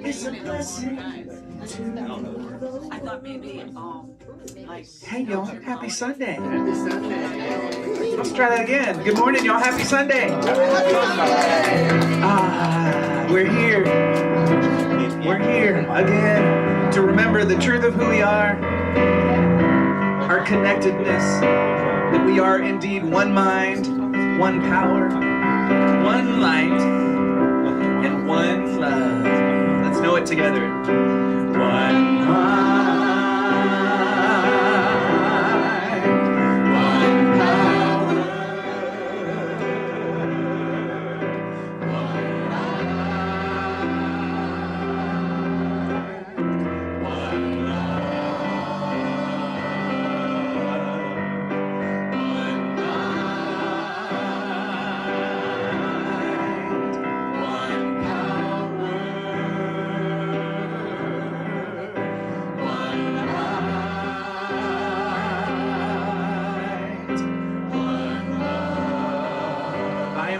It's a blessing. I thought maybe, like. Hey, y'all, happy Sunday. Let's try that again. Good morning, y'all. Happy Sunday. We're here. We're here again to remember the truth of who we are, our connectedness, that we are indeed one mind, one power, one light, and one love. Let's know it together. One mind.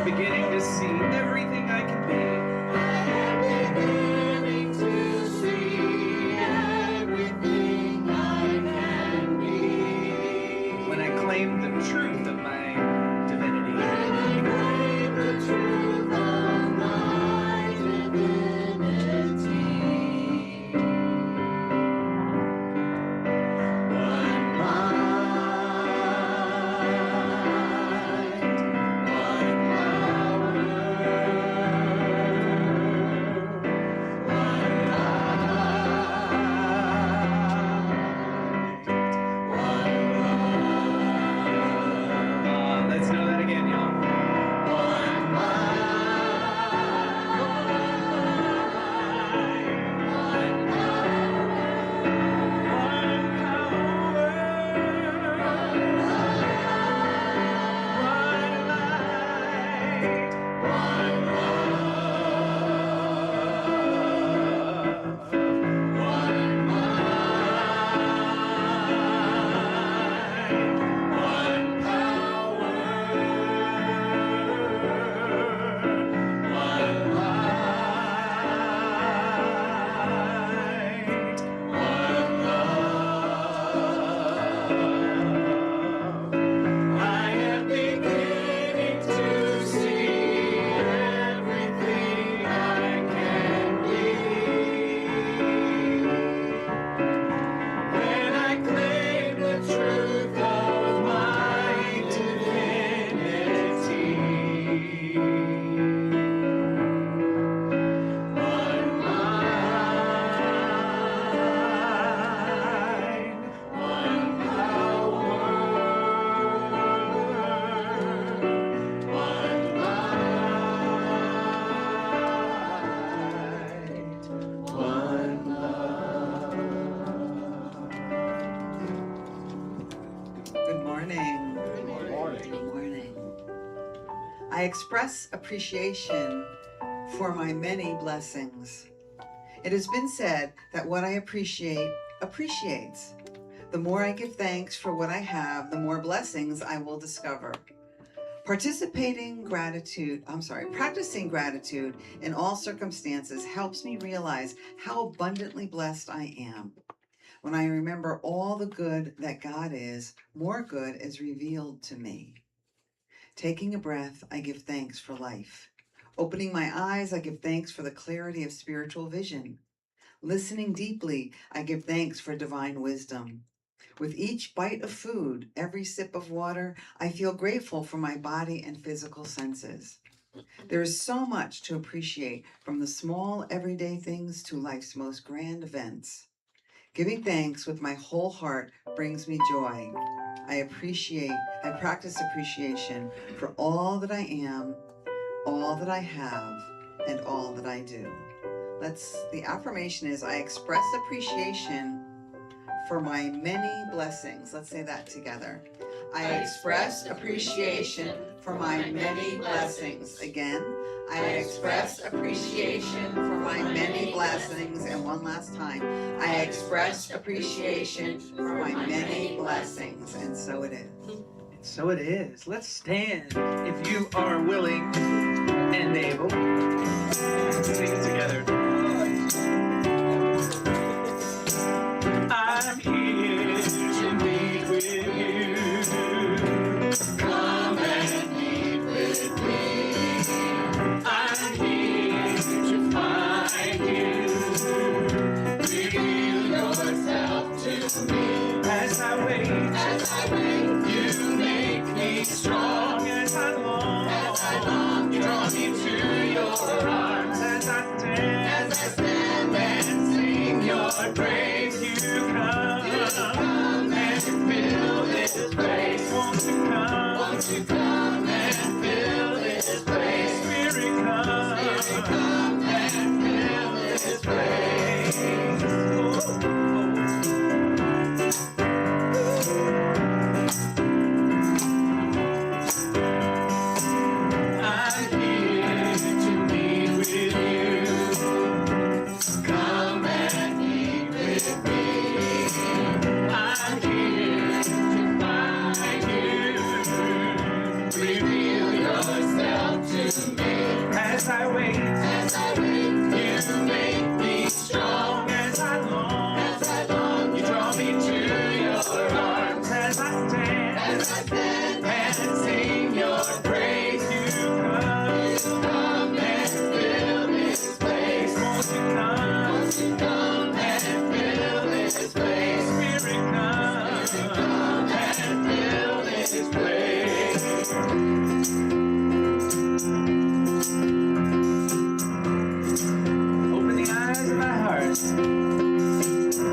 Beginning to see everything I can be. I am beginning to see everything I can be. When I claim the truth of my divinity. When I claim the truth of my divinity. One mind. I express appreciation for my many blessings. It has been said that what I appreciate appreciates. The more I give thanks for what I have, the more blessings I will discover. Practicing gratitude in all circumstances helps me realize how abundantly blessed I am. When I remember all the good that God is, more good is revealed to me. Taking a breath, I give thanks for life. Opening my eyes, I give thanks for the clarity of spiritual vision. Listening deeply, I give thanks for divine wisdom. With each bite of food, every sip of water, I feel grateful for my body and physical senses. There is so much to appreciate, from the small everyday things to life's most grand events. Giving thanks with my whole heart brings me joy. I practice appreciation for all that I am, all that I have, and all that I do. The affirmation is, I express appreciation for my many blessings. Let's say that together. I express appreciation for my many blessings. Again, I express appreciation for my many blessings. And one last time, I express appreciation for my many blessings. And so it is. So it is. Let's stand if you are willing and able. Sing it together. I'm here to meet with you. Come and meet with me. I'm here to find you. Reveal yourself to me. As I wait, You make me strong. as I long, You draw me to your arms. as I stand, As I stand and sing your praise. you come. Come and fill this place. Won't you come? Won't you come and fill this place? Spirit, come. Come and fill this place. I'm here to meet with you. Come and meet with me. I'm here to find you. Reveal yourself to me. As I wait, As I wait, you make me strong. as I long, As I long, you draw me to your arms. As I stand as I stand and sing your praise, you come. come and fill this place. Won't you come? Won't you come and fill this place? Spirit, come. Come and fill this place. Open the eyes of my heart.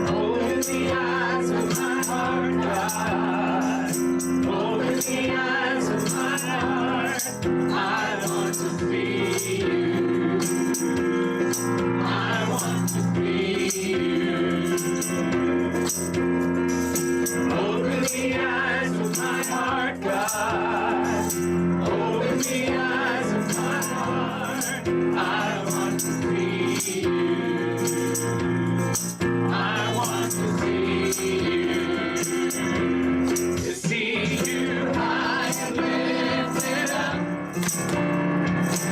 Open the eyes of my heart, God. Open the eyes of my heart. I want to see you. I want to see you. Open the eyes of my heart, God. Open the eyes of my heart. I want to see you. I want to see you. To see you high and lifted up,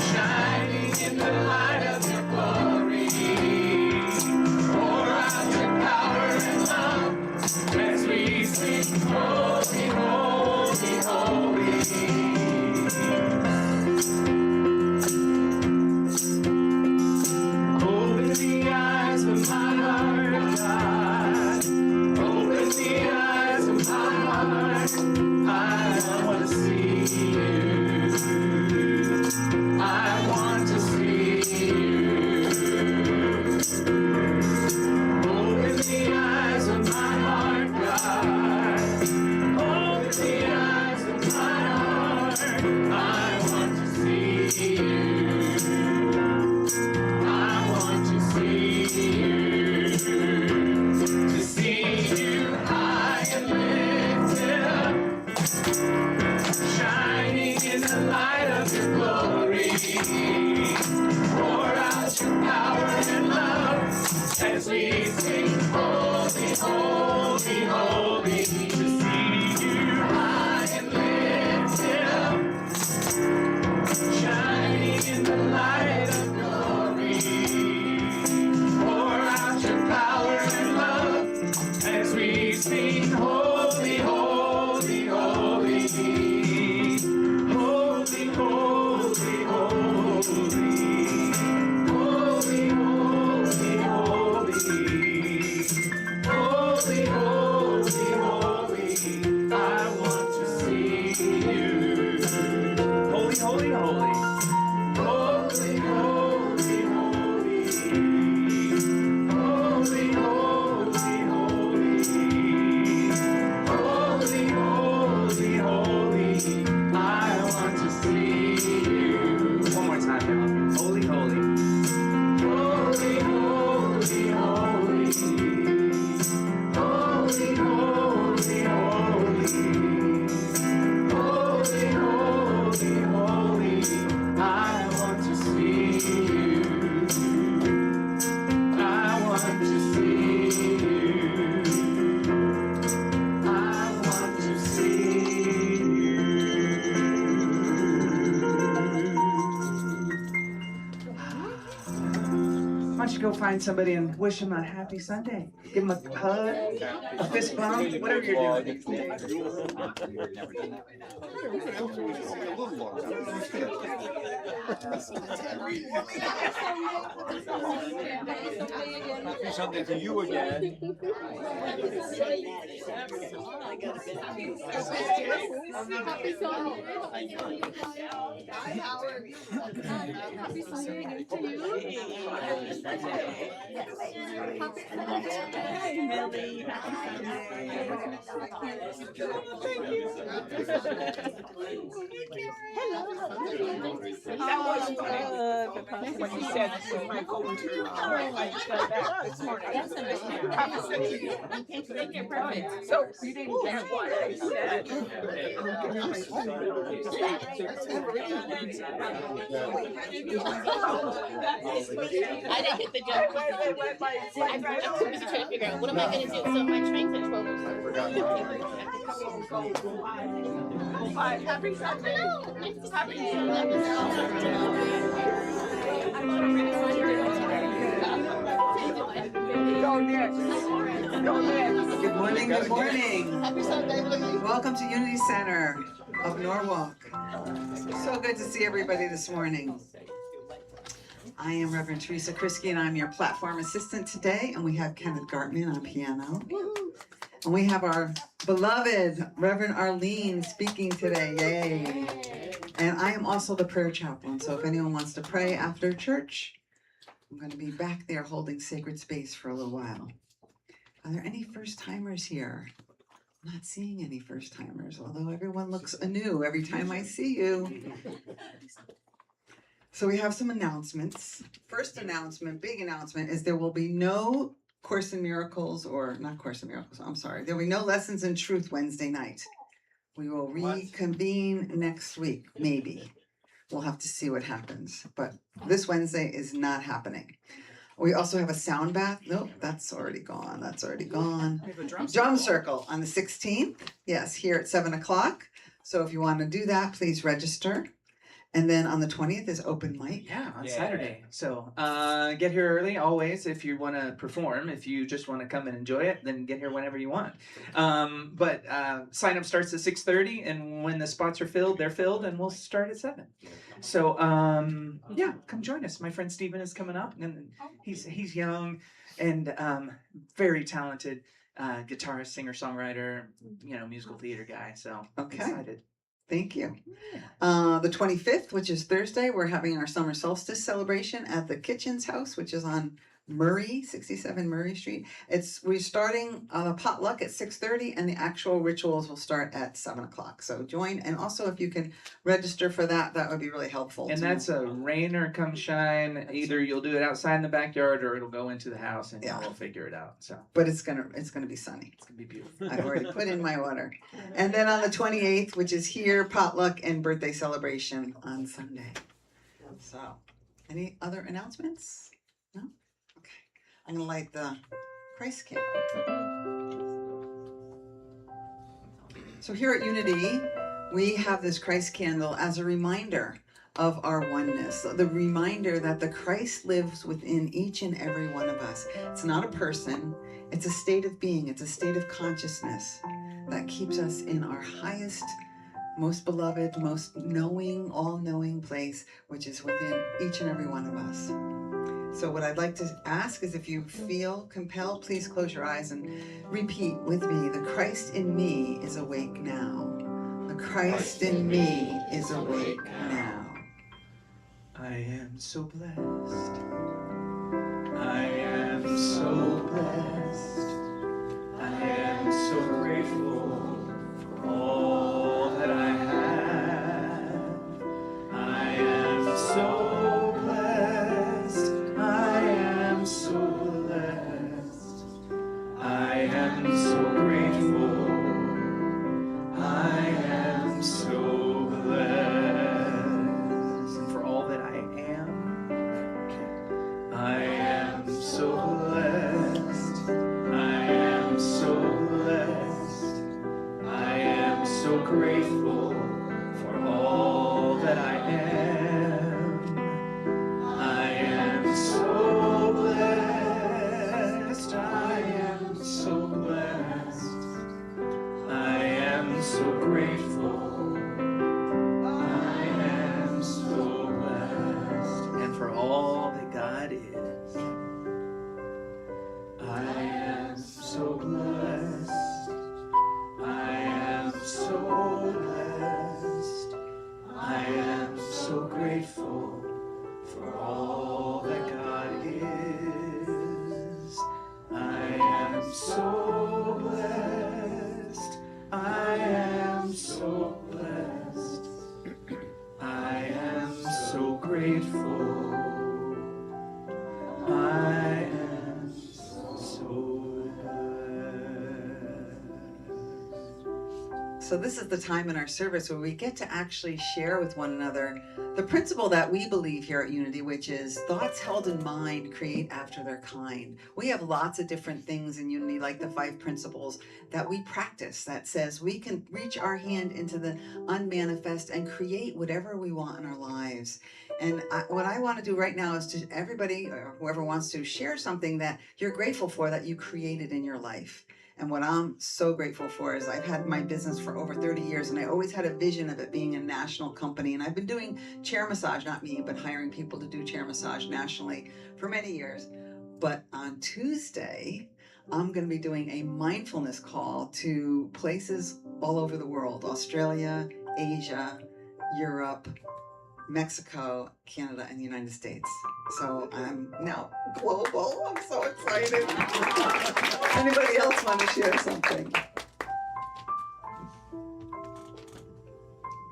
shining in the light of your glory. Pour out your power and love as we sing, holy, holy, holy. Open the eyes of my heart, God. Open the eyes of my heart. I want to see you. I want to see you. Open the eyes of my heart, God. Open the eyes of my heart. I want to see you. I want to see you. To see you high and lifted up, shining in the light of your glory. Pour out your power and love as we sing, holy, holy, holy. To see you high and lifted up, shining in the light of glory. Pour out your power and love as we sing, holy, holy, holy. Holy, holy, holy. Holy, holy, holy. Holy, holy, holy. I want to see you. Holy, holy, holy. Holy, holy, holy. Holy, holy, holy. Holy, holy, holy. I want to see you. One more time, y'all. Holy, holy. Holy, holy, holy. Holy, holy, holy. Holy, holy, holy. I want to see you. I want to see you. I want to see you. don't you go find somebody and wish them a happy Sunday? Give them a hug, a fist bump, whatever you're doing. Happy Sunday to you again. That was funny. When you said we might go into I just got back this morning. Perfect. So you didn't get what I said. I didn't get the joke. I'm too busy trying to figure out what am I going to do. So my train's at 12 Happy Sunday. Happy Go next. Go next. Good morning, good morning. Happy Sunday, Lily. Welcome to Unity Center of Norwalk. So good to see everybody this morning. I am Reverend Teresa Krisky, and I'm your platform assistant today. And we have Kenneth Gartman on piano. And we have our beloved Reverend Arlene speaking today. Yay. And I am also the prayer chaplain. So if anyone wants to pray after church, I'm going to be back there holding sacred space for a little while. Are there any first timers here? I'm not seeing any first timers, although everyone looks anew every time I see you. So we have some announcements. First announcement, big announcement, is there will be no Course in Miracles, or not Course in Miracles, I'm sorry. There will be no Lessons in Truth Wednesday night. We will reconvene next week, maybe. We'll have to see what happens. But this Wednesday is not happening. We also have a sound bath. Nope, that's already gone. That's already gone. We have a drum Drum circle on the 16th. Yes, here at 7 o'clock. So if you want to do that, please register. And then on the 20th is open mic. Yeah, on Saturday. So get here early always if you want to perform. If you just want to come and enjoy it, then get here whenever you want. But sign up starts at 6:30, and when the spots are filled, they're filled, and we'll start at 7. So yeah, come join us. My friend Steven is coming up, and he's young and very talented guitarist, singer, songwriter, musical theater guy. So Okay. excited. Thank you. The 25th, which is Thursday, we're having our summer solstice celebration at the Kitchens House, which is on Murray, 67 Murray Street. We're starting a potluck at 6:30, and the actual rituals will start at 7 o'clock. So join, and also if you can register for that, that would be really helpful. And that's a rain or come shine. Either you'll do it outside in the backyard, or it'll go into the house, and we'll figure it out. So, but it's gonna be sunny. It's gonna be beautiful. I've already put in my order. And then on the 28th, which is here, potluck and birthday celebration on Sunday. So, any other announcements? No? Okay. I'm going to light the Christ candle. So here at Unity, we have this Christ candle as a reminder of our oneness, the reminder that the Christ lives within each and every one of us. It's not a person, it's a state of being, it's a state of consciousness that keeps us in our highest, most beloved, most knowing, all-knowing place, which is within each and every one of us. So what I'd like to ask is, if you feel compelled, please close your eyes and repeat with me. The Christ in me is awake now. The Christ in me is awake now. I am so blessed. I am so blessed. I am so grateful for all that I have. I am so blessed. I am so blessed. I am so grateful. I am so blessed. And for all that I am so blessed. I am so blessed. I am so grateful for so grateful for all that God is. I am so blessed. I am so blessed. I am so grateful. I am so blessed. So this is the time in our service where we get to actually share with one another the principle that we believe here at Unity, which is thoughts held in mind create after their kind. We have lots of different things in Unity, like the 5 principles that we practice that says we can reach our hand into the unmanifest and create whatever we want in our lives. And what I want to do right now is to everybody, or whoever wants to, share something that you're grateful for that you created in your life. And what I'm so grateful for is I've had my business for over 30 years, and I always had a vision of it being a national company. And I've been doing chair massage, not me, but hiring people to do chair massage nationally for many years. But on Tuesday, I'm going to be doing a mindfulness call to places all over the world: Australia, Asia, Europe, Mexico, Canada, and the United States. So I'm now global. I'm so excited. Anybody else want to share something?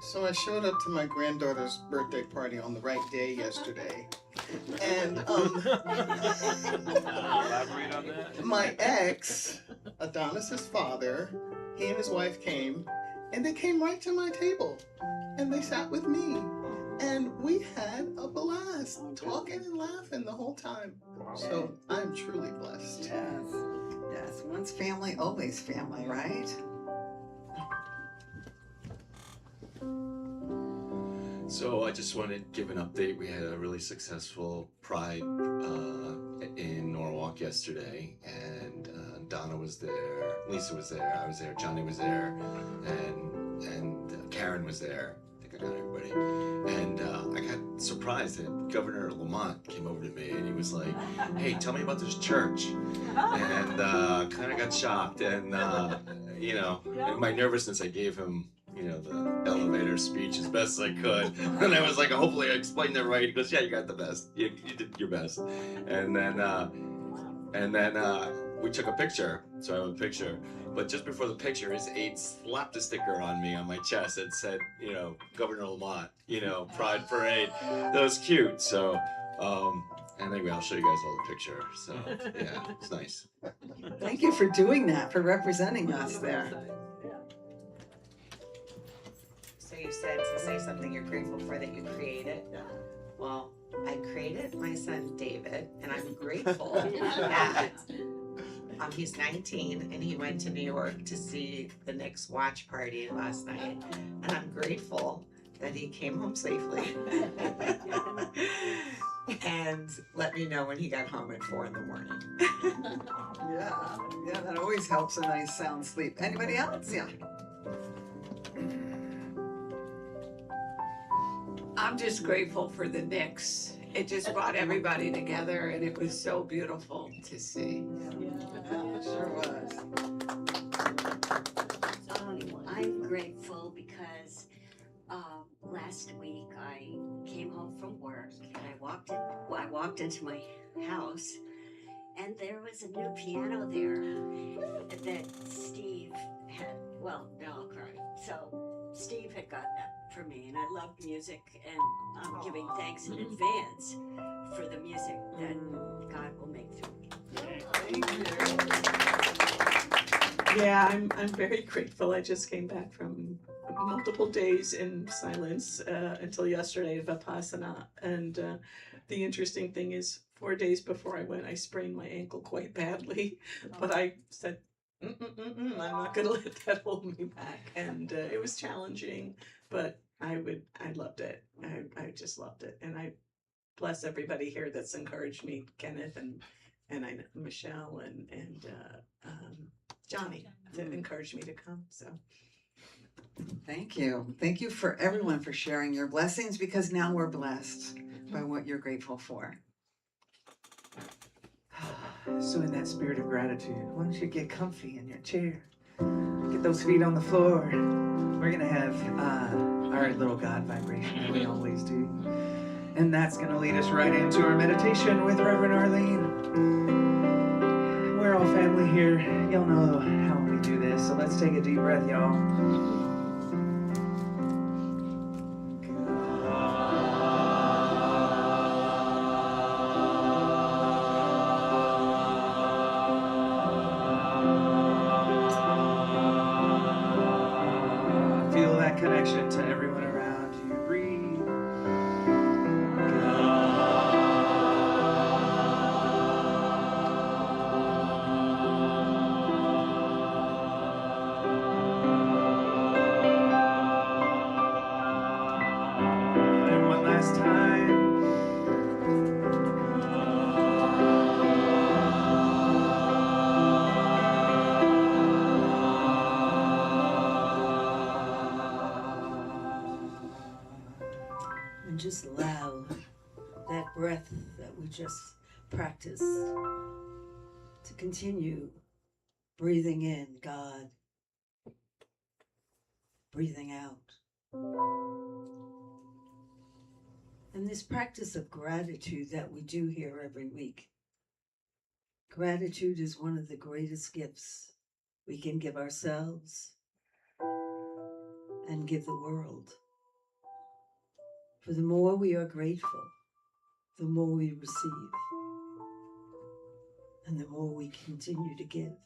So I showed up to my granddaughter's birthday party on the right day yesterday. And Elaborate on that. my ex, Adonis's father, he and his wife came, and they came right to my table. And they sat with me. And we had a blast, talking and laughing the whole time. So I'm truly blessed. Yes. Yes. Once family, always family, right? So I just want to give an update. We had a really successful Pride in Norwalk yesterday, and Donna was there, Lisa was there, I was there, Johnny was there, and Karen was there. I think I got everybody. And I got surprised that Governor Lamont came over to me and he was like, "Hey, tell me about this church." And kind of got shocked, and you know, in my nervousness, I gave him, you know, the elevator speech as best I could. And I was like, hopefully I explained it right. He goes, "Yeah, you got the best. You did your best." And then we took a picture. So I have a picture. But just before the picture, his aide slapped a sticker on me on my chest that said, you know, Governor Lamont, you know, Pride Parade. That was cute. So, and anyway, I'll show you guys all the picture. So, yeah, it's nice. Thank you for doing that, for representing us there. So you said to say something you're grateful for that you created. Well, I created my son David, and I'm grateful that he's 19 and he went to New York to see the Knicks watch party last night, and I'm grateful that he came home safely and let me know when he got home at 4 a.m. Yeah, that always helps a nice sound sleep. Anybody else? Yeah. I'm just grateful for the Knicks. It just brought everybody together, and it was so beautiful to see. Yeah, it sure was. I'm grateful because last week I came home from work and I walked into my house, and there was a new piano there that Steve had. Well, now I'll cry. So Steve had gotten that for me, and I love music, and I'm giving thanks in advance for the music that God will make through me. Yeah, I'm very grateful. I just came back from multiple days in silence until yesterday of Vipassana, and the interesting thing is 4 days before I went, I sprained my ankle quite badly, but I said, I'm not going to let that hold me back, and it was challenging, but I loved it. I just loved it, and I bless everybody here that's encouraged me, Kenneth and I know Michelle and Johnny that encouraged me to come. So Thank you. Thank you for everyone for sharing your blessings, because now we're blessed by what you're grateful for. So in that spirit of gratitude, why don't you get comfy in your chair? Get those feet on the floor. We're gonna have our our little God vibration that we always do. And that's going to lead us right into our meditation with Reverend Arlene. We're all family here. Y'all know how we do this, so let's take a deep breath, y'all. Feel that connection to everyone around you. Breathe. And one last time. And just allow that breath that we just practiced to continue breathing in God, breathing out. And this practice of gratitude that we do here every week. Gratitude is one of the greatest gifts we can give ourselves and give the world. For the more we are grateful, the more we receive, and the more we continue to give.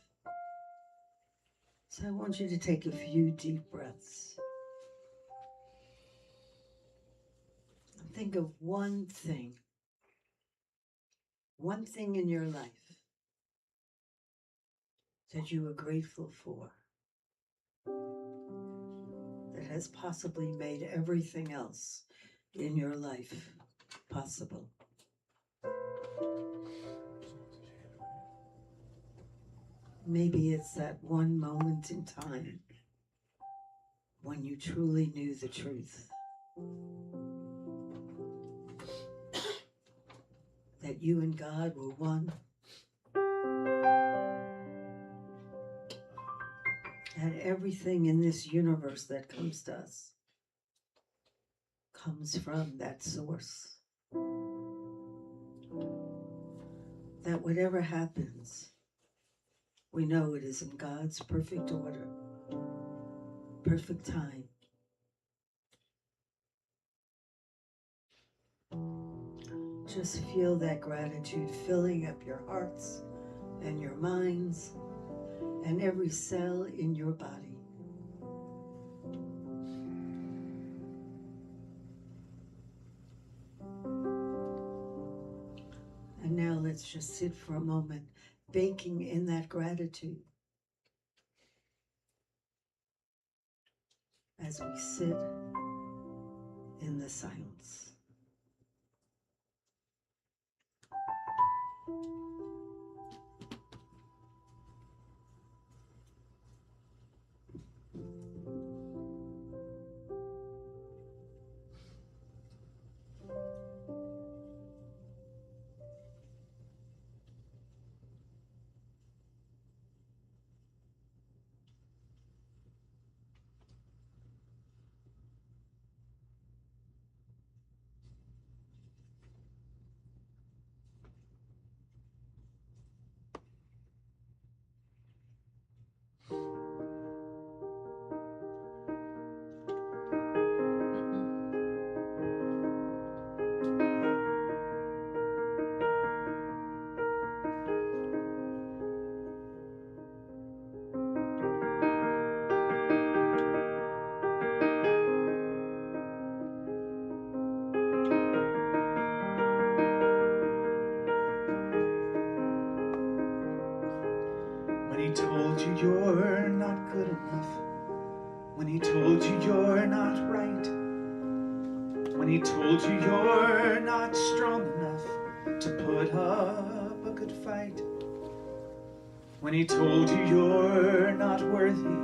So I want you to take a few deep breaths. And think of one thing in your life that you are grateful for, that has possibly made everything else in your life possible. Maybe it's that one moment in time when you truly knew the truth, that you and God were one, and everything in this universe that comes to us comes from that source. That whatever happens, we know it is in God's perfect order, perfect time. Just feel that gratitude filling up your hearts and your minds and every cell in your body. And now let's just sit for a moment, baking in that gratitude as we sit in the silence. When he told you you're not good enough, when he told you you're not right, when he told you you're not strong enough to put up a good fight, when he told you you're not worthy,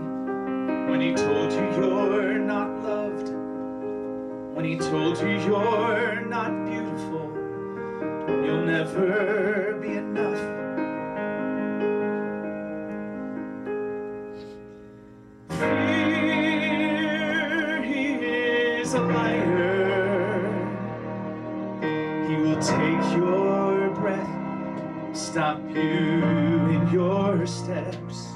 when he told you you're not loved, when he told you you're not beautiful, you'll never be enough. Fear he is liar. He will take your breath, stop you in your steps.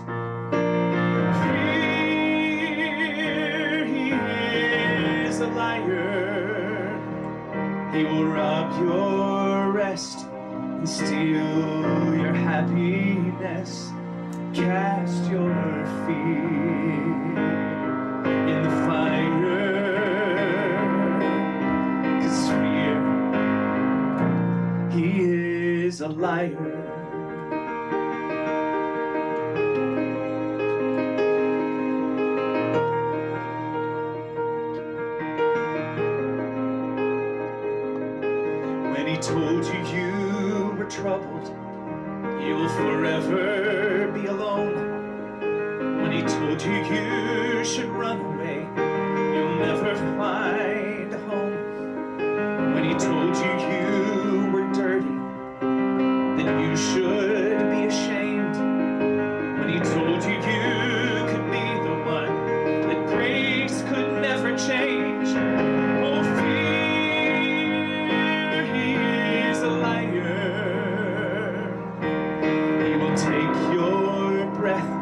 Fear, he is a liar. He will rob your rest and steal your happiness. Cast your fear in the fire, 'cause fear, he is a liar. When he told you you were troubled, you will forever be alone. When he told you you should run away, you'll never find a home. When he told you you were dirty, that you should be ashamed. When he told you you could be the one that grace could never change. Oh, fear, he is a liar. He will take your breath,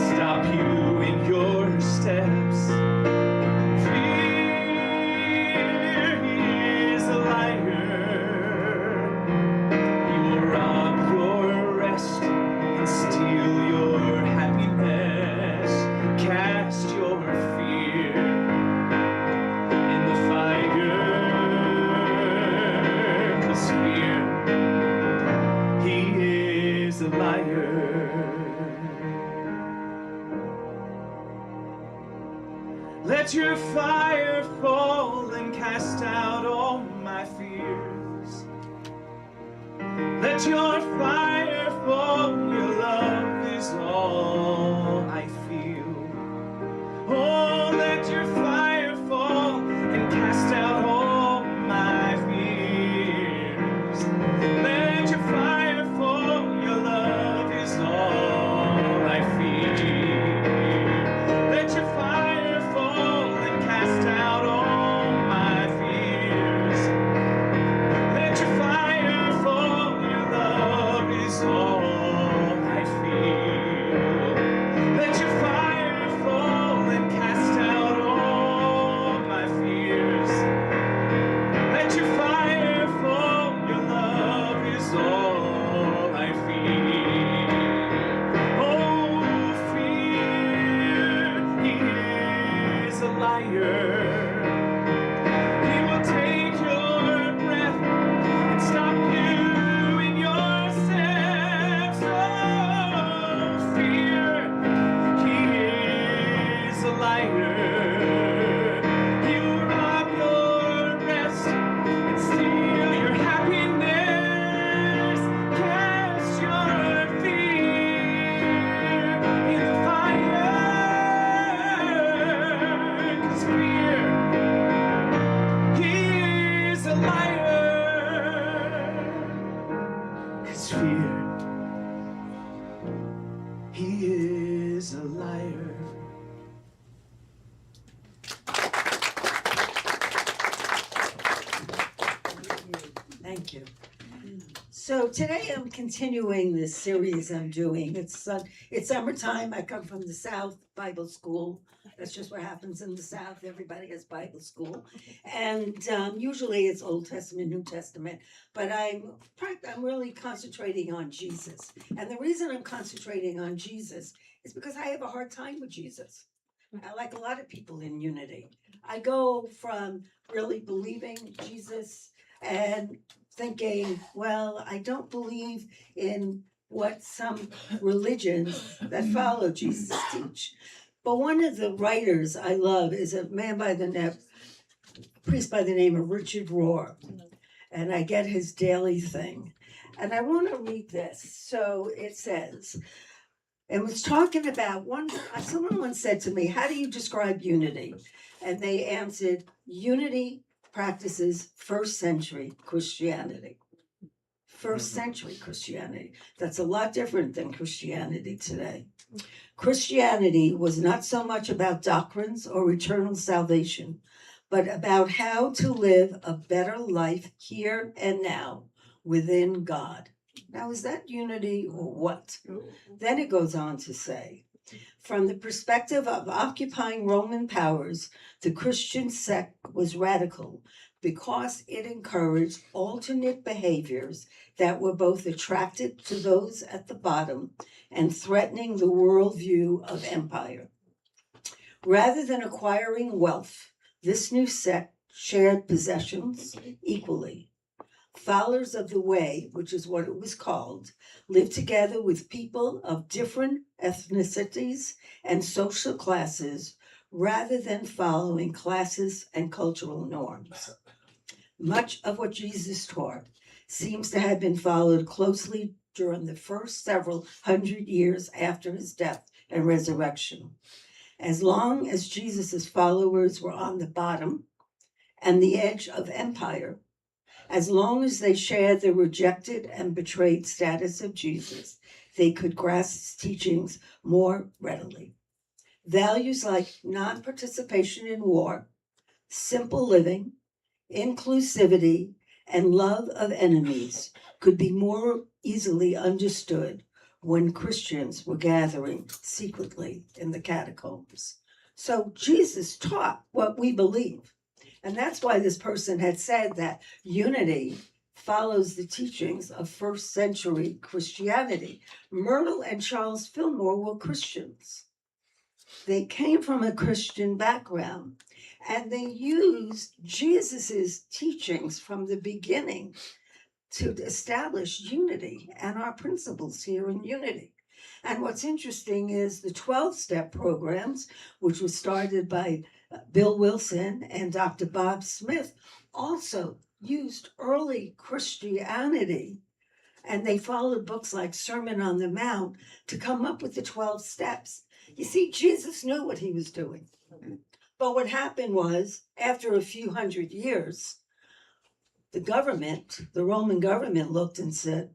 stop you in your steps. Fear, he is a liar. He will rob your rest and steal your happiness. Cast your fear in the fire, 'cause fear, he is a liar. Let your fire fall and cast out all my fears. Let your fire fall, your love is all I feel. Oh, let your fire fall and cast out all my fears. Let your fire fall, your love is all I feel. Let your fire fall and cast out all my fears. Let your fire fall, your love is all I feel. Let your fire fall and cast out all my fears. Let your fire fall, your love is all I feel. Oh, fear, he is a liar. He will take your breath and stop you in your steps. Oh, fear, he is a liar. He will rob your rest and steal your happiness. Cast your fear in the fire, 'cause fear, he is a liar. 'Cause fear, he is a liar. Thank you. So today I'm continuing this series I'm doing. It's summertime. I come from the South Bible School. That's just what happens in the South. Everybody has Bible school, and usually it's Old Testament, New Testament. But I'm really concentrating on Jesus, and the reason I'm concentrating on Jesus is because I have a hard time with Jesus. I like a lot of people in unity. I go from really believing Jesus and thinking, well, I don't believe in what some religions that follow Jesus teach. But one of the writers I love is a man priest by the name of Richard Rohr. And I get his daily thing. And I want to read this. So it says, it was talking about someone once said to me, how do you describe unity? And they answered, unity practices first century Christianity. First century Christianity. That's a lot different than Christianity today. Christianity was not so much about doctrines or eternal salvation, but about how to live a better life here and now within God. Now, is that unity or what? Then it goes on to say, from the perspective of occupying Roman powers, the Christian sect was radical because it encouraged alternate behaviors that were both attractive to those at the bottom and threatening the worldview of empire. Rather than acquiring wealth, this new sect shared possessions equally. Followers of the way, which is what it was called, lived together with people of different ethnicities and social classes rather than following classes and cultural norms. Much of what Jesus taught seems to have been followed closely during the first several hundred years after his death and resurrection. As long as Jesus' followers were on the bottom and the edge of empire, as long as they shared the rejected and betrayed status of Jesus, they could grasp his teachings more readily. Values like non-participation in war, simple living, inclusivity, and love of enemies could be more easily understood when Christians were gathering secretly in the catacombs. So Jesus taught what we believe. And that's why this person had said that unity follows the teachings of first century Christianity. Myrtle and Charles Fillmore were Christians. They came from a Christian background, and they used Jesus's teachings from the beginning to establish unity and our principles here in unity. And what's interesting is the 12-step programs, which was started by Bill Wilson and Dr. Bob Smith, also used early Christianity, and they followed books like Sermon on the Mount to come up with the 12 steps. You see, Jesus knew what he was doing. But what happened was, after a few hundred years, the Roman government looked and said,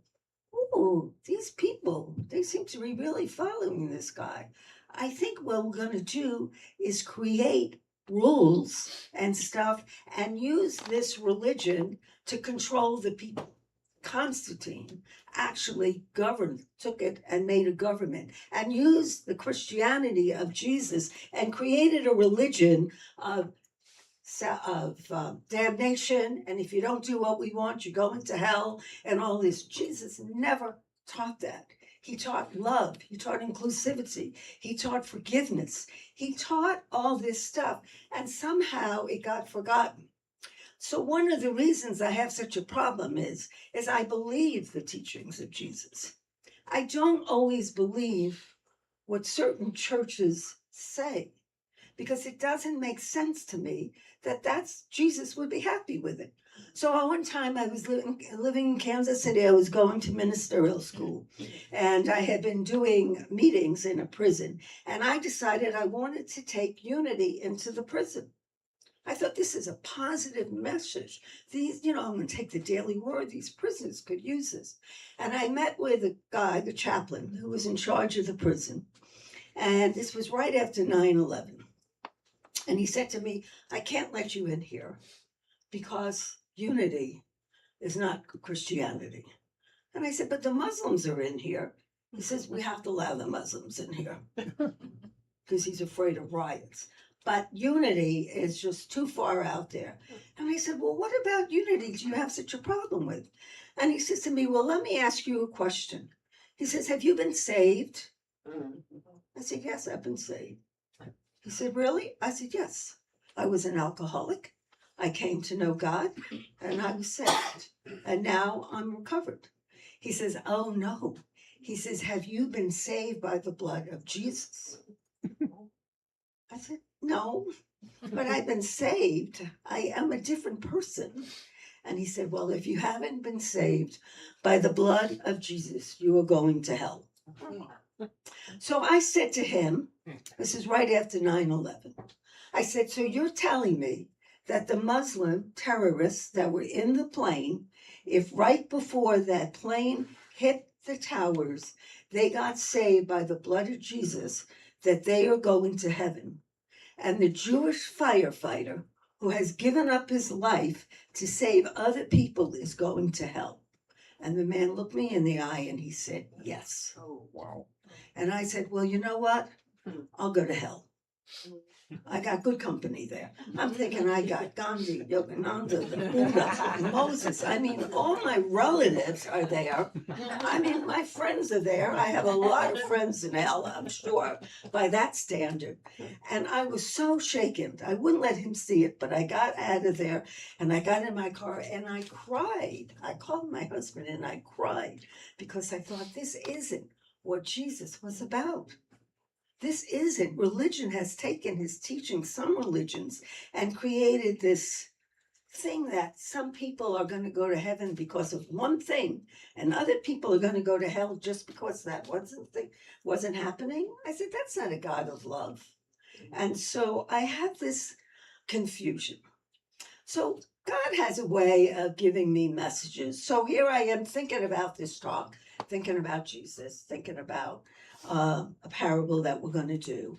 "Oh, these people, they seem to be really following this guy. I think what we're going to do is create rules and stuff and use this religion to control the people." Constantine actually took it and made a government and used the Christianity of Jesus and created a religion of damnation, and if you don't do what we want, you're going to hell, and all this. Jesus never taught that. He taught love. He taught inclusivity. He taught forgiveness. He taught all this stuff, and somehow it got forgotten. So one of the reasons I have such a problem is I believe the teachings of Jesus. I don't always believe what certain churches say, because it doesn't make sense to me that Jesus would be happy with it. So at one time I was living in Kansas City. I was going to ministerial school, and I had been doing meetings in a prison, and I decided I wanted to take unity into the prison. I thought, this is a positive message. I'm going to take the Daily Word. These prisoners could use this. And I met with a guy, the chaplain, who was in charge of the prison. And this was right after 9/11. And he said to me, "I can't let you in here because unity is not Christianity." And I said, "But the Muslims are in here." He says, "We have to allow the Muslims in here," because he's afraid of riots. But unity is just too far out there. And I said, "Well, what about unity do you have such a problem with?" And he says to me, "Well, let me ask you a question." He says, "Have you been saved?" I said, "Yes, I've been saved." He said, "Really?" I said, "Yes. I was an alcoholic. I came to know God, and I was saved. And now I'm recovered." He says, "Oh, no." He says, "Have you been saved by the blood of Jesus?" I said, "No, but I've been saved. I am a different person." And he said, "Well, if you haven't been saved by the blood of Jesus, you are going to hell." So I said to him, this is right after 9/11, I said, "So you're telling me that the Muslim terrorists that were in the plane, if right before that plane hit the towers, they got saved by the blood of Jesus, that they are going to heaven. And the Jewish firefighter who has given up his life to save other people is going to hell? And the man looked me in the eye and he said, yes. Oh, wow. And I said, well, you know what? I'll go to hell. I got good company there. I'm thinking I got Gandhi, Yogananda, the Buddha, Moses. I mean, all my relatives are there. I mean, my friends are there. I have a lot of friends in hell, I'm sure, by that standard. And I was so shaken. I wouldn't let him see it, but I got out of there and I got in my car and I cried. I called my husband and I cried because I thought, this isn't what Jesus was about. This isn't. Religion has taken his teaching, some religions, and created this thing that some people are going to go to heaven because of one thing, and other people are going to go to hell just because that wasn't happening. I said, that's not a God of love. And so I have this confusion. So God has a way of giving me messages. So here I am thinking about this talk, thinking about Jesus, thinking about a parable that we're going to do.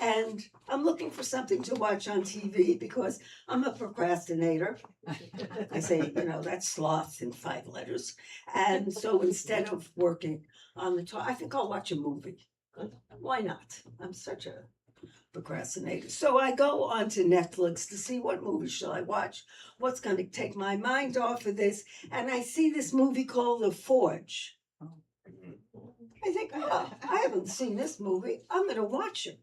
And I'm looking for something to watch on TV because I'm a procrastinator. I say, that's sloth in 5 letters. And so instead of working on the talk, I think I'll watch a movie. Why not? I'm such a procrastinator. So I go onto Netflix to see what movie shall I watch, what's going to take my mind off of this. And I see this movie called The Forge. I think, I haven't seen this movie. I'm going to watch it.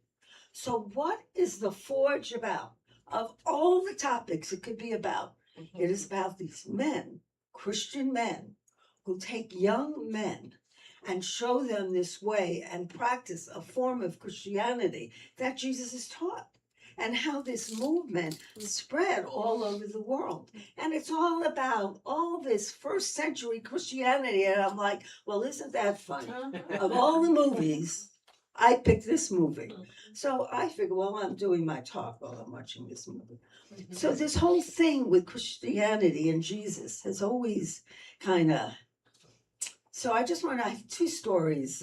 So what is The Forge about? Of all the topics it could be about, it is about these men, Christian men, who take young men and show them this way and practice a form of Christianity that Jesus has taught, and how this movement spread all over the world. And it's all about all this first century Christianity. And I'm like, well, isn't that funny? Of all the movies, I picked this movie. So I figure, well, I'm doing my talk while I'm watching this movie. So this whole thing with Christianity and Jesus has always kind of, so I have 2 stories.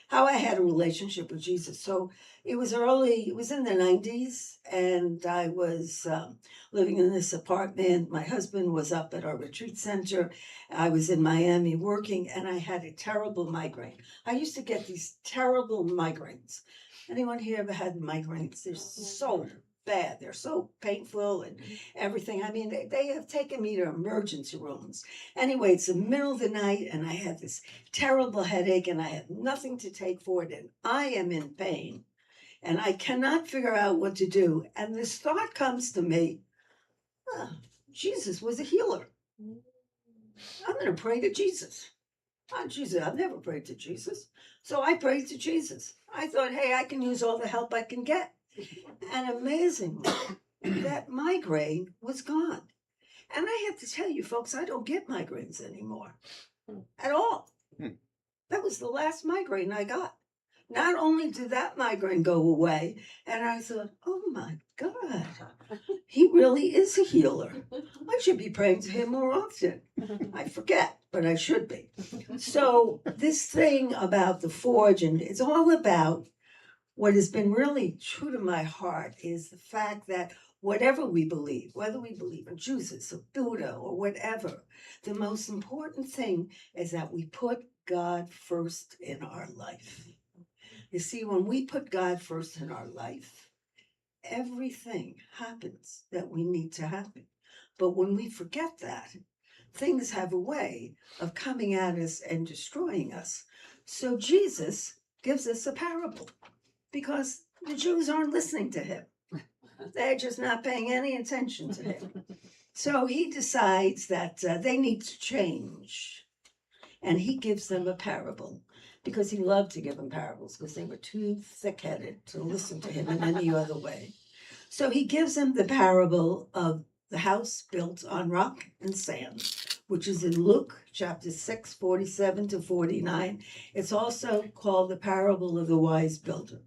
How I had a relationship with Jesus. So it was in the 90s, and I was living in this apartment. My husband was up at our retreat center. I was in Miami working, and I had a terrible migraine. I used to get these terrible migraines. Anyone here ever had migraines? They're so bad. They're so painful and everything. I mean, they have taken me to emergency rooms. Anyway, it's the middle of the night and I had this terrible headache and I have nothing to take for it and I am in pain and I cannot figure out what to do. And this thought comes to me, Jesus was a healer. I'm going to pray to Jesus. Jesus, I've never prayed to Jesus. So I prayed to Jesus. I thought, hey, I can use all the help I can get. And amazingly, that migraine was gone. And I have to tell you, folks, I don't get migraines anymore at all. That was the last migraine I got. Not only did that migraine go away, and I thought, oh my God, he really is a healer. I should be praying to him more often. I forget, but I should be. So this thing about the Forge, and it's all about what has been really true to my heart is the fact that whatever we believe, whether we believe in Jesus or Buddha or whatever, the most important thing is that we put God first in our life. You see, when we put God first in our life, everything happens that we need to happen. But when we forget that, things have a way of coming at us and destroying us. So Jesus gives us a parable. Because the Jews aren't listening to him. They're just not paying any attention to him. So he decides that they need to change. And he gives them a parable because he loved to give them parables because they were too thick-headed to listen to him in any other way. So he gives them the parable of the house built on rock and sand, which is in Luke chapter 6, 47 to 49. It's also called the parable of the wise builder.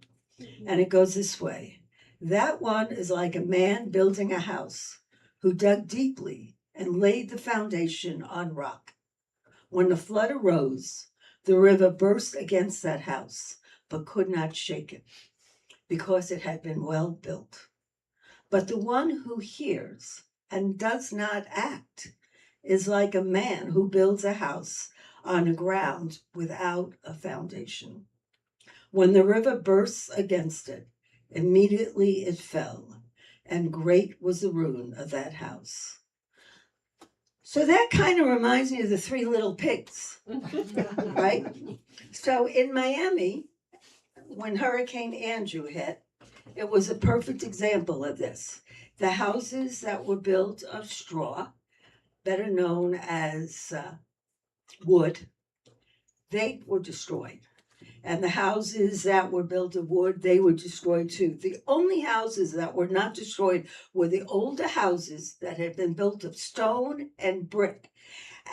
And it goes this way. That one is like a man building a house who dug deeply and laid the foundation on rock. When the flood arose, the river burst against that house, but could not shake it because it had been well built. But the one who hears and does not act is like a man who builds a house on a ground without a foundation. When the river bursts against it, immediately it fell, and great was the ruin of that house. So that kind of reminds me of the Three Little Pigs, right? So in Miami, when Hurricane Andrew hit, it was a perfect example of this. The houses that were built of straw, better known as wood, they were destroyed. And the houses that were built of wood, they were destroyed too. The only houses that were not destroyed were the older houses that had been built of stone and brick.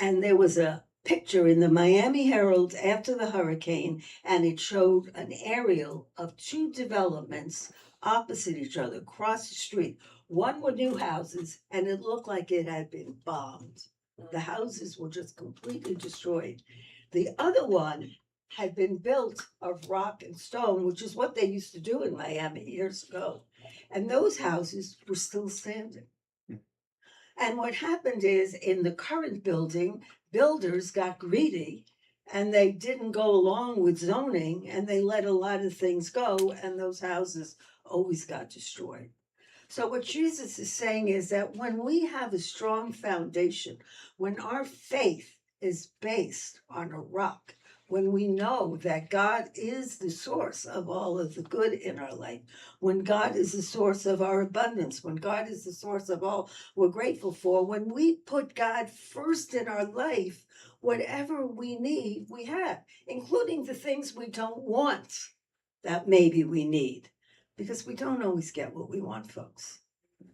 And there was a picture in the Miami Herald after the hurricane, and it showed an aerial of two developments opposite each other, across the street. One were new houses, and it looked like it had been bombed. The houses were just completely destroyed. The other one had been built of rock and stone, which is what they used to do in Miami years ago. And those houses were still standing. And what happened is, in the current building, builders got greedy and they didn't go along with zoning, and they let a lot of things go, and those houses always got destroyed. So what Jesus is saying is that when we have a strong foundation, when our faith is based on a rock, when we know that God is the source of all of the good in our life, when God is the source of our abundance, when God is the source of all we're grateful for, when we put God first in our life, whatever we need, we have, including the things we don't want that maybe we need, because we don't always get what we want, folks.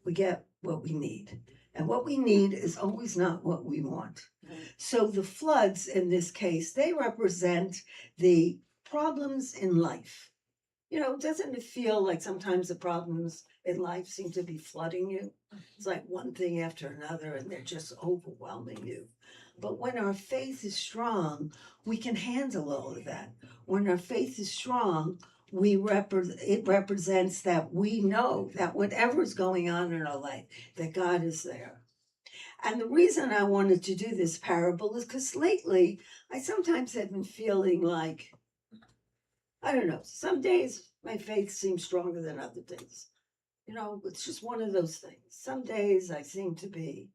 We get what we need. And what we need is always not what we want. So the floods in this case, they represent the problems in life. You know, doesn't it feel like sometimes the problems in life seem to be flooding you? It's like one thing after another, and they're just overwhelming you. But when our faith is strong, we can handle all of that. When our faith is strong, it represents that we know that whatever is going on in our life, that God is there. And the reason I wanted to do this parable is because lately I sometimes have been feeling like, I don't know, some days my faith seems stronger than other days. You know, it's just one of those things. Some days I seem to be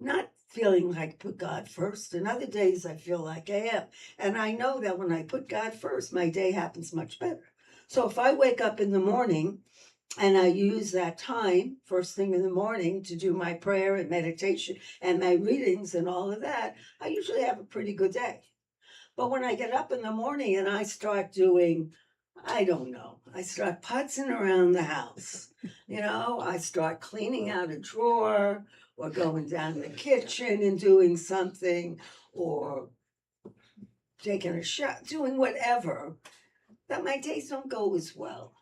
not feeling like put God first, and other days I feel like I am. And I know that when I put God first, my day happens much better. So if I wake up in the morning and I use that time, first thing in the morning, to do my prayer and meditation and my readings and all of that, I usually have a pretty good day. But when I get up in the morning and I start doing, I don't know, I start putzing around the house, you know, I start cleaning out a drawer or going down to the kitchen and doing something, or taking a shot, doing whatever, that my days don't go as well.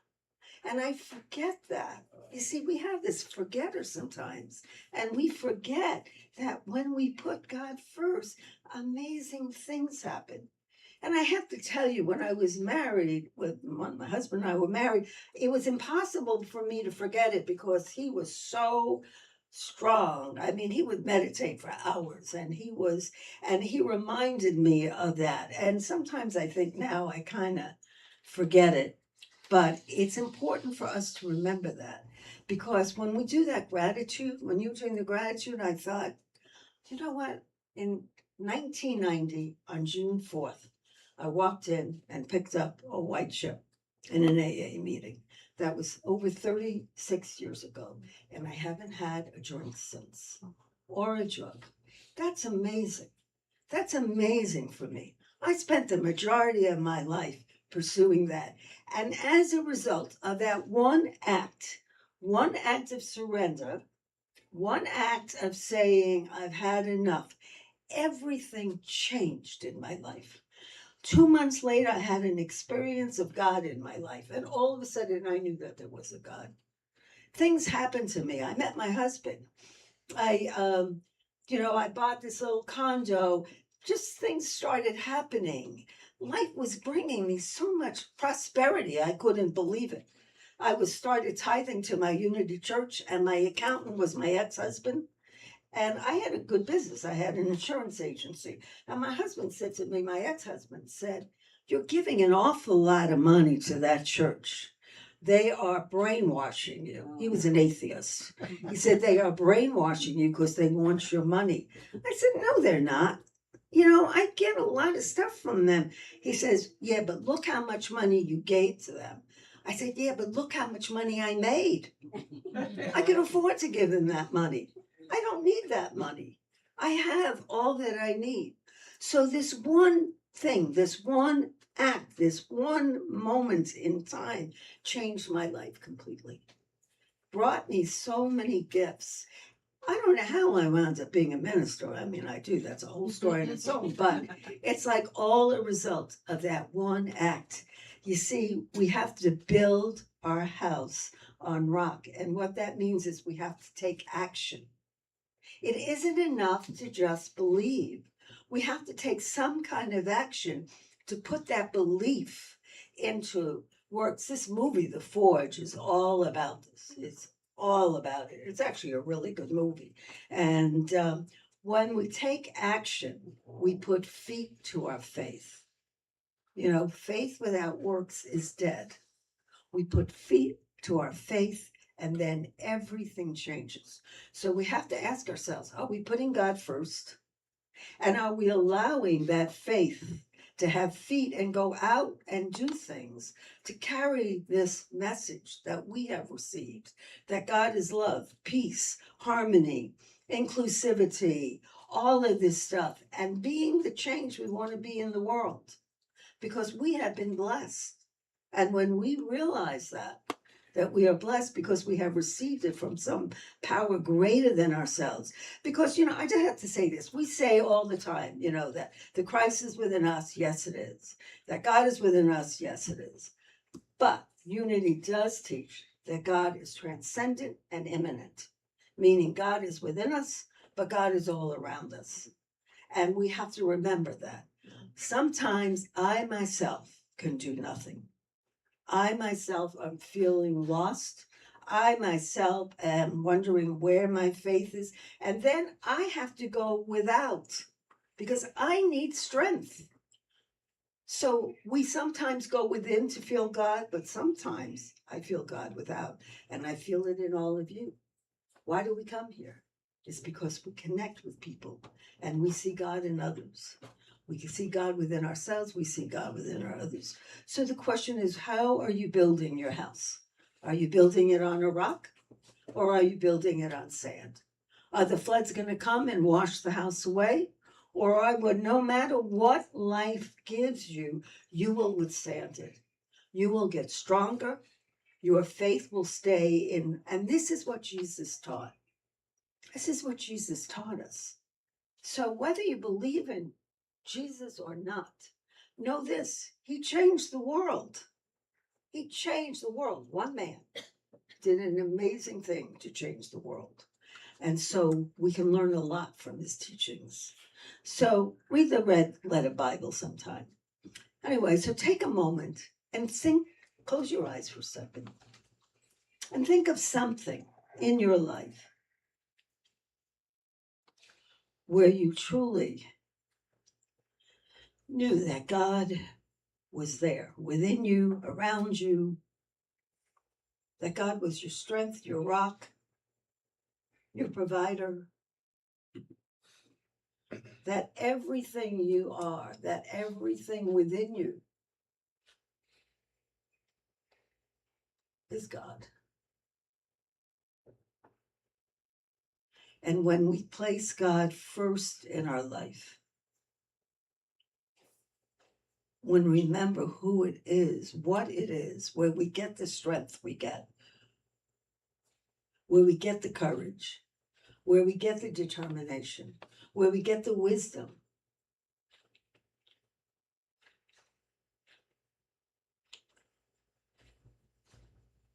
And I forget that. You see, we have this forgetter sometimes, and we forget that when we put God first, amazing things happen. And I have to tell you, when I was married, when my husband and I were married, it was impossible for me to forget it because he was so strong. I mean, he would meditate for hours, and he reminded me of that. And sometimes I think now I kind of forget it. But it's important for us to remember that, because when we do that gratitude, when you were doing the gratitude, I thought, you know what? In 1990, on June 4th, I walked in and picked up a white chip in an AA meeting. That was over 36 years ago, and I haven't had a drink since, or a drug. That's amazing. That's amazing for me. I spent the majority of my life pursuing that. And as a result of that one act of surrender, one act of saying, I've had enough, everything changed in my life. 2 months later, I had an experience of God in my life. And all of a sudden, I knew that there was a God. Things happened to me. I met my husband. I bought this little condo. Just things started happening. Life was bringing me so much prosperity, I couldn't believe it. I was started tithing to my Unity Church, and my accountant was my ex-husband. And I had a good business. I had an insurance agency. And my husband said to me, my ex-husband said, "You're giving an awful lot of money to that church. They are brainwashing you." He was an atheist. He said, "They are brainwashing you because they want your money." I said, "No, they're not. You know, I get a lot of stuff from them." He says, "Yeah, but look how much money you gave to them." I said, "Yeah, but look how much money I made. I can afford to give them that money. I don't need that money. I have all that I need." So this one thing, this one act, this one moment in time changed my life completely. Brought me so many gifts. I don't know how I wound up being a minister. I mean, I do. That's a whole story in its own. But it's like all a result of that one act. You see, we have to build our house on rock. And what that means is we have to take action. It isn't enough to just believe. We have to take some kind of action to put that belief into works. This movie, The Forge, is all about this. It's all about it. It's actually a really good movie. And when we take action, we put feet to our faith. You know, faith without works is dead. We put feet to our faith, and then everything changes. So we have to ask ourselves, are we putting God first? And are we allowing that faith to have feet and go out and do things to carry this message that we have received, that God is love, peace, harmony, inclusivity, all of this stuff, and being the change we want to be in the world? Because we have been blessed. And when we realize that we are blessed because we have received it from some power greater than ourselves. Because, you know, I just have to say this. We say all the time, you know, that the Christ is within us. Yes, it is. That God is within us. Yes, it is. But unity does teach that God is transcendent and immanent, meaning God is within us, but God is all around us. And we have to remember that. Sometimes I myself can do nothing. I myself am feeling lost. I myself am wondering where my faith is. And then I have to go without because I need strength. So we sometimes go within to feel God, but sometimes I feel God without. And I feel it in all of you. Why do we come here? It's because we connect with people and we see God in others. We can see God within ourselves. We see God within our others. So the question is, how are you building your house? Are you building it on a rock or are you building it on sand? Are the floods going to come and wash the house away? Or no matter what life gives you, you will withstand it. You will get stronger. Your faith will stay in. And this is what Jesus taught. This is what Jesus taught us. So whether you believe in Jesus or not, know this, he changed the world. He changed the world. One man did an amazing thing to change the world. And so we can learn a lot from his teachings. So read the Red Letter Bible sometime. Anyway, so take a moment and think, close your eyes for a second, and think of something in your life where you truly knew that God was there within you, around you, that God was your strength, your rock, your provider, that everything you are, that everything within you is God. And when we place God first in our life, when we remember who it is, what it is, where we get the strength we get, where we get the courage, where we get the determination, where we get the wisdom,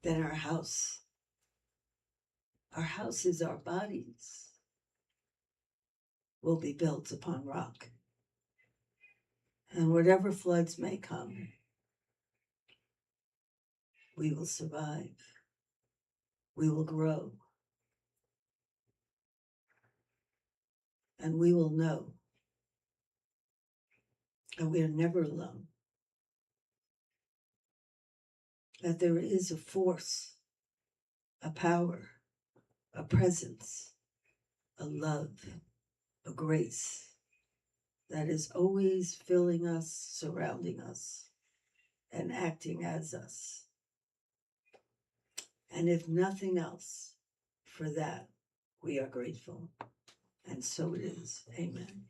then our house is our bodies, will be built upon rock. And whatever floods may come, we will survive. We will grow. And we will know that we are never alone. That there is a force, a power, a presence, a love, a grace that is always filling us, surrounding us, and acting as us. And if nothing else, for that we are grateful. And so it is. Amen.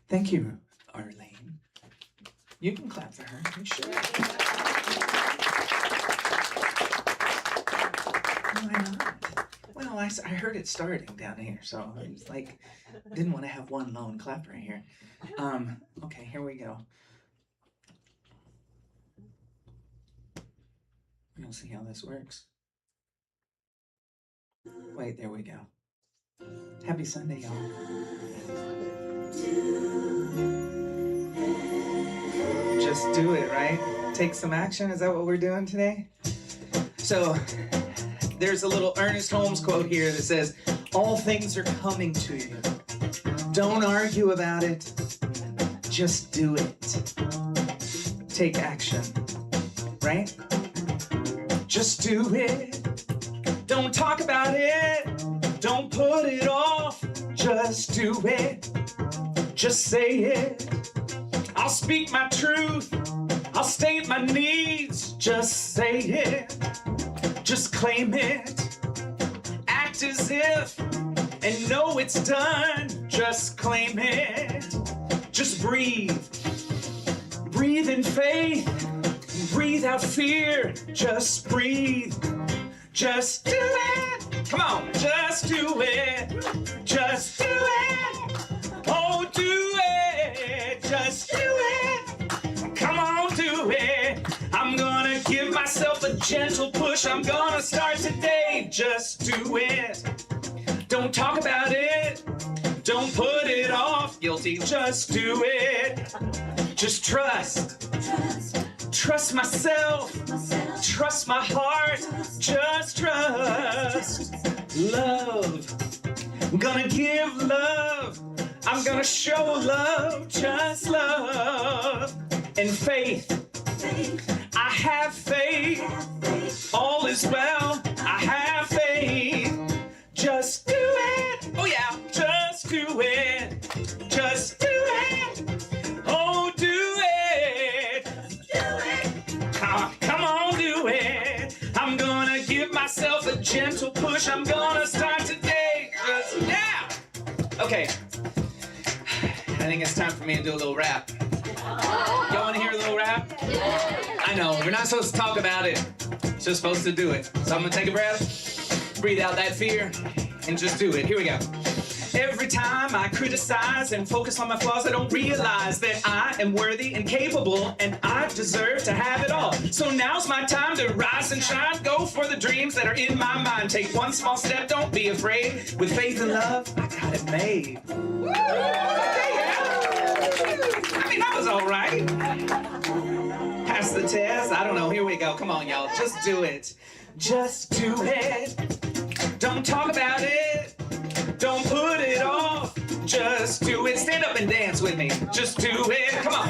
Thank you, Arlene. You can clap for her. You should. Why not? Well, I heard it starting down here, so I was like, didn't want to have one lone clap right here. Okay, here we go. We're gonna see how this works. Wait, there we go. Happy Sunday, y'all. Just do it, right? Take some action. Is that what we're doing today? So, there's a little Ernest Holmes quote here that says, all things are coming to you. Don't argue about it. Just do it. Take action, right? Just do it. Don't talk about it. Don't put it off. Just do it. Just say it. I'll speak my truth. I'll state my needs. Just say it. Just claim it. Act as if and know it's done. Just claim it. Just breathe. Breathe in faith. Breathe out fear. Just breathe. Just do it. Come on. Just do it. Just do it. Oh, do it. Just do it. Come on, do it. I'm gonna give myself a gentle push. I'm gonna start today. Just do it. Don't talk about it. Don't put it off. Guilty. Just do it. Just trust. Trust myself. Trust my heart. Just trust. Love. I'm gonna give love. I'm gonna show love. Just love. And faith. I have faith. All is well. I have faith. Just do it. Oh yeah. Just do it. Just do it. Oh, do it. Do it. Come on, do it. I'm gonna give myself a gentle push. I'm gonna start today. Just yeah. Okay. I think it's time for me to do a little rap. Y'all want to hear a little rap? I know, we're not supposed to talk about it. Just supposed to do it. So I'm gonna take a breath, breathe out that fear, and just do it. Here we go. Every time I criticize and focus on my flaws, I don't realize that I am worthy and capable, and I deserve to have it all. So now's my time to rise and shine. Go for the dreams that are in my mind. Take one small step, don't be afraid. With faith and love, I got it made. Woo! I mean, that was all right. Pass the test. I don't know. Here we go. Come on, y'all. Just do it. Just do it. Don't talk about it. Don't put it off. Just do it. Stand up and dance with me. Just do it. Come on.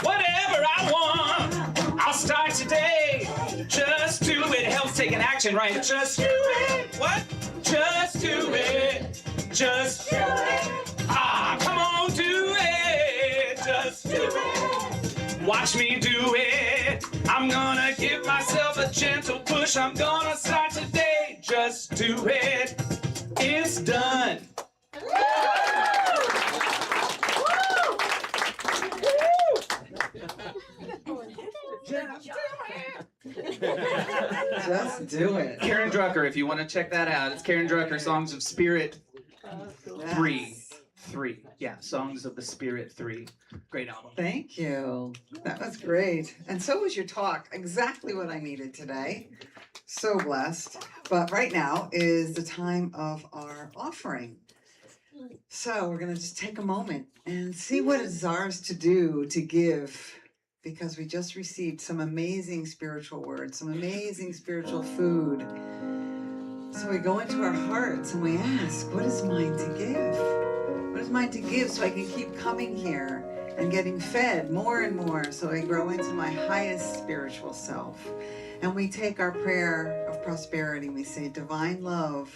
Whatever I want, I'll start today. Just do it. Helps taking action, right? Just do it. What? Just do it. Just do it. Ah, come on, do it. Just do it. Watch me do it. I'm gonna give myself a gentle push. I'm gonna start today. Just do it. It's done. Just do it. Karen Drucker, if you want to check that out, it's Karen Drucker, Songs of Spirit 3. Yeah, Songs of the Spirit 3. Great album. Thank you. That was great. And so was your talk. Exactly what I needed today. So blessed. But right now is the time of our offering. So we're going to just take a moment and see what is ours to do to give, because we just received some amazing spiritual words, some amazing spiritual food. So we go into our hearts and we ask, what is mine to give? What is mine to give so I can keep coming here and getting fed more and more so I grow into my highest spiritual self? And we take our prayer of prosperity. We say, divine love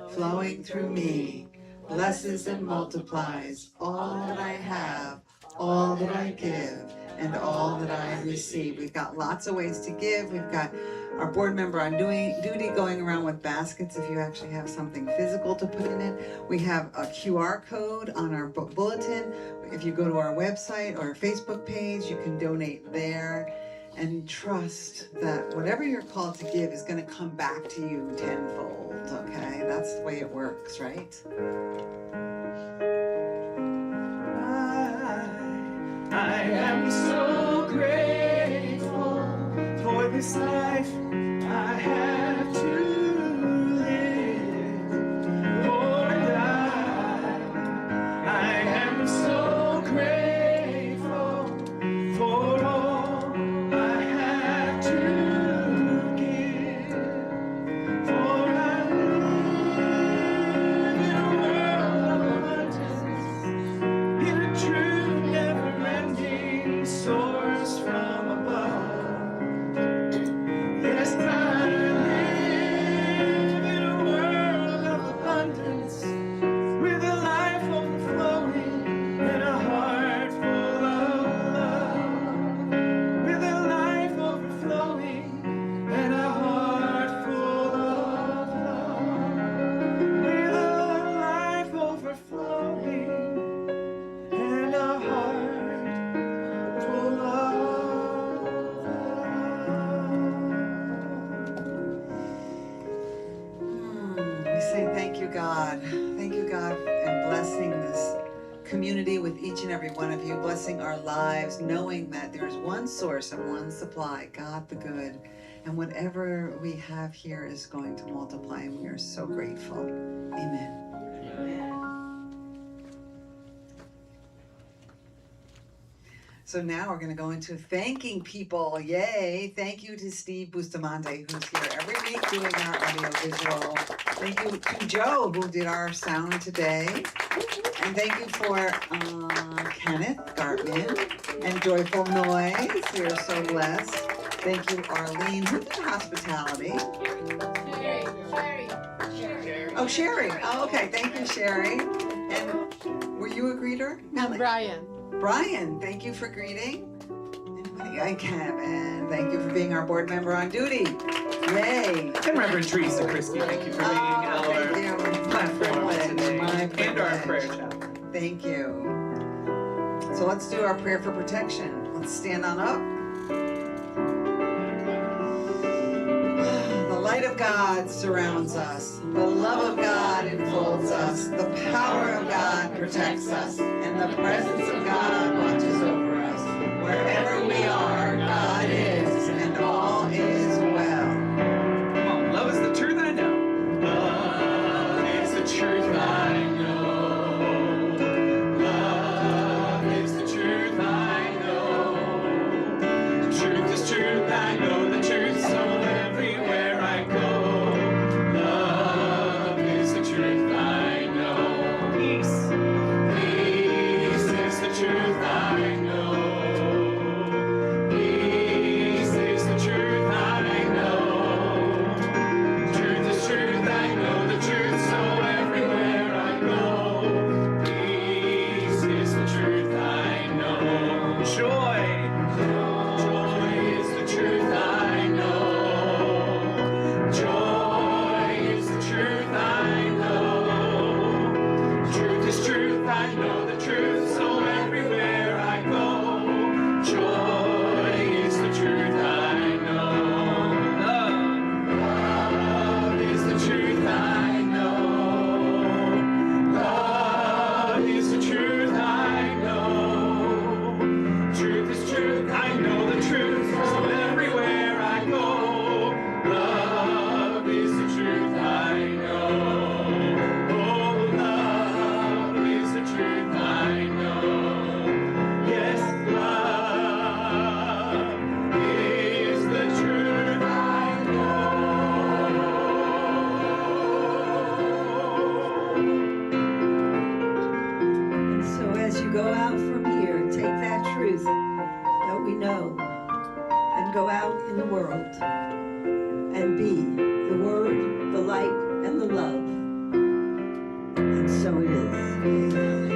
flowing through me blesses and multiplies all that I have, all that I give, and all that I receive. We've got lots of ways to give. We've got our board member on duty going around with baskets if you actually have something physical to put in it. We have a QR code on our bulletin. If you go to our website or our Facebook page, you can donate there. And trust that whatever you're called to give is going to come back to you tenfold, okay? That's the way it works, right? I am so grateful for this life I have to live. Lord, I am so grateful for all I have to give. For I live in a world of abundance, in a true never-ending source from above. Yes, I live in a world of abundance, with a life overflowing and a heart full of love. With a life overflowing and a heart full of love. With a life overflowing and a heart full of love. We say thank you, God. Thank you, God, and blessing this community with each and every one of you, blessing our lives, knowing that there's one source and one supply, God the good. And whatever we have here is going to multiply, and we are so grateful. Amen. So now we're going to go into thanking people. Yay. Thank you to Steve Bustamante, who's here every week doing our audio visual. Thank you to Joe, who did our sound today. And thank you for Kenneth Gartman and Joyful Noise. We are so blessed. Thank you, Arlene, who did hospitality. Oh, Sherry. Oh, okay. Thank you, Sherry. And were you a greeter? I'm Brian. Brian, thank you for greeting. And Kevin, thank you for being our board member on duty. Yay. And Reverend Teresa Christie, thank you for being our platform today and our prayer chapel. Thank you. So let's do our prayer for protection. Let's stand on up. The light of God surrounds us. The love of God enfolds us. The power of God protects us. And the presence of God watches over us. Wherever we are, God is, and all is well. Come on, love is the truth I know. Love is the truth I know. Love is the truth I know. The truth is truth I know. The truth so everywhere I go. Love is the truth I know. Peace. Peace is the truth on from here, take that truth that we know and go out in the world and be the word, the light, and the love. And so it is.